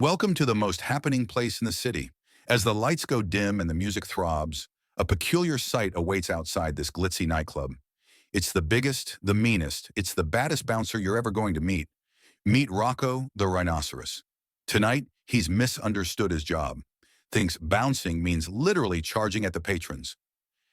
Welcome to the most happening place in the city. As the lights go dim and the music throbs, a peculiar sight awaits outside this glitzy nightclub. It's the biggest, the meanest, it's the baddest bouncer you're ever going to meet. Meet Rocco the rhinoceros. Tonight, he's misunderstood his job. Thinks bouncing means literally charging at the patrons.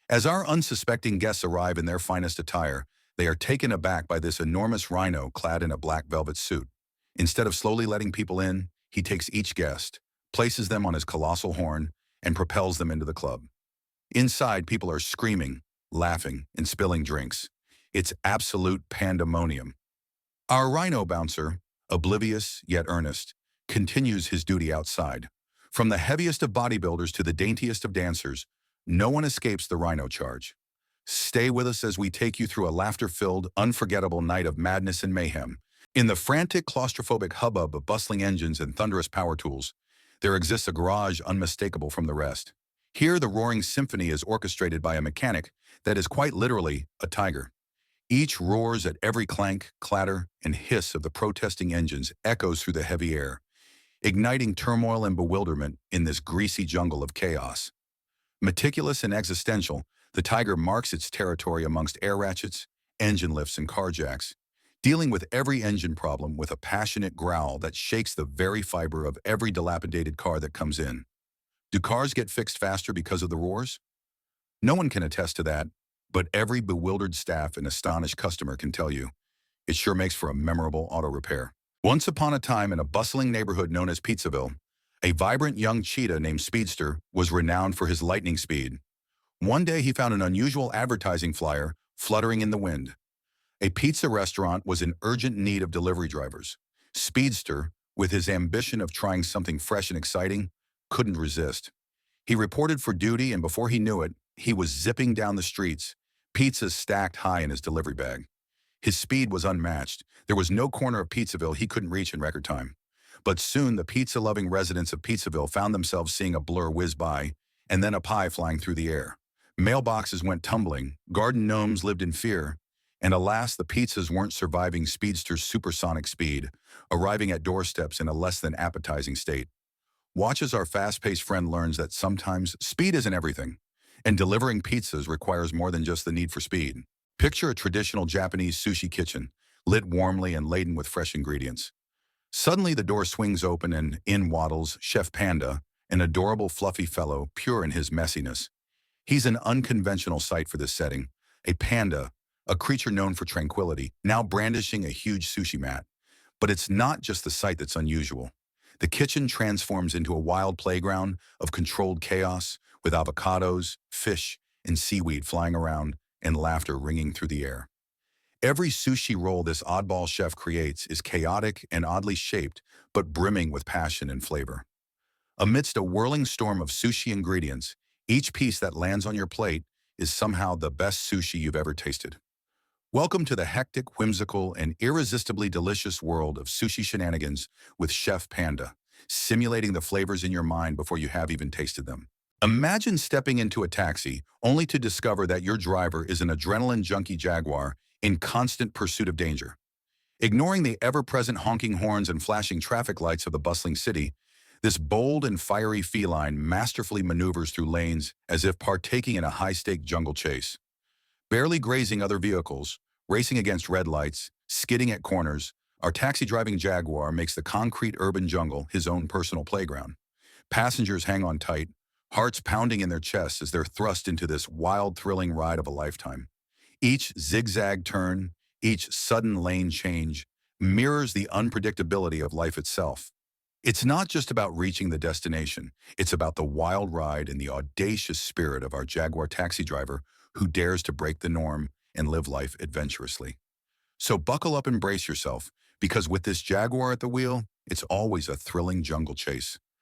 As our unsuspecting guests arrive in their finest attire, they are taken aback by this enormous rhino clad in a black velvet suit. Instead of slowly letting people in, he takes each guest, places them on his colossal horn, and propels them into the club. Inside, people are screaming, laughing, and spilling drinks. It's absolute pandemonium. Our rhino bouncer, oblivious yet earnest, continues his duty outside. From the heaviest of bodybuilders to the daintiest of dancers, no one escapes the rhino charge. Stay with us as we take you through a laughter-filled, unforgettable night of madness and mayhem. In the frantic, claustrophobic hubbub of bustling engines and thunderous power tools, there exists a garage unmistakable from the rest. Here, the roaring symphony is orchestrated by a mechanic that is quite literally a tiger. Each roars at every clank, clatter, and hiss of the protesting engines echoes through the heavy air, igniting turmoil and bewilderment in this greasy jungle of chaos. Meticulous and existential, the tiger marks its territory amongst air ratchets, engine lifts, and car jacks, dealing with every engine problem with a passionate growl that shakes the very fiber of every dilapidated car that comes in. Do cars get fixed faster because of the roars? No one can attest to that, but every bewildered staff and astonished customer can tell you. It sure makes for a memorable auto repair. Once upon a time in a bustling neighborhood known as Pizzaville, a vibrant young cheetah named Speedster was renowned for his lightning speed. One day he found an unusual advertising flyer fluttering in the wind. A pizza restaurant was in urgent need of delivery drivers. Speedster, with his ambition of trying something fresh and exciting, couldn't resist. He reported for duty, and before he knew it, he was zipping down the streets, pizzas stacked high in his delivery bag. His speed was unmatched. There was no corner of Pizzaville he couldn't reach in record time. But soon, the pizza-loving residents of Pizzaville found themselves seeing a blur whiz by, and then a pie flying through the air. Mailboxes went tumbling, garden gnomes lived in fear, and alas, the pizzas weren't surviving Speedster's supersonic speed, arriving at doorsteps in a less than appetizing state. Watch as our fast-paced friend learns that sometimes speed isn't everything, and delivering pizzas requires more than just the need for speed. Picture a traditional Japanese sushi kitchen, lit warmly and laden with fresh ingredients. Suddenly the door swings open and in waddles Chef Panda, an adorable fluffy fellow, pure in his messiness. He's an unconventional sight for this setting, a panda, a creature known for tranquility, now brandishing a huge sushi mat. But it's not just the sight that's unusual. The kitchen transforms into a wild playground of controlled chaos, with avocados, fish, and seaweed flying around and laughter ringing through the air. Every sushi roll this oddball chef creates is chaotic and oddly shaped, but brimming with passion and flavor. Amidst a whirling storm of sushi ingredients, each piece that lands on your plate is somehow the best sushi you've ever tasted. Welcome to the hectic, whimsical, and irresistibly delicious world of sushi shenanigans with Chef Panda, simulating the flavors in your mind before you have even tasted them. Imagine stepping into a taxi only to discover that your driver is an adrenaline junkie jaguar in constant pursuit of danger. Ignoring the ever-present honking horns and flashing traffic lights of the bustling city, this bold and fiery feline masterfully maneuvers through lanes as if partaking in a high-stake jungle chase. Barely grazing other vehicles, racing against red lights, skidding at corners, our taxi-driving Jaguar makes the concrete urban jungle his own personal playground. Passengers hang on tight, hearts pounding in their chests as they're thrust into this wild, thrilling ride of a lifetime. Each zigzag turn, each sudden lane change, mirrors the unpredictability of life itself. It's not just about reaching the destination, it's about the wild ride and the audacious spirit of our Jaguar taxi driver who dares to break the norm and live life adventurously. So buckle up and brace yourself, because with this Jaguar at the wheel, it's always a thrilling jungle chase.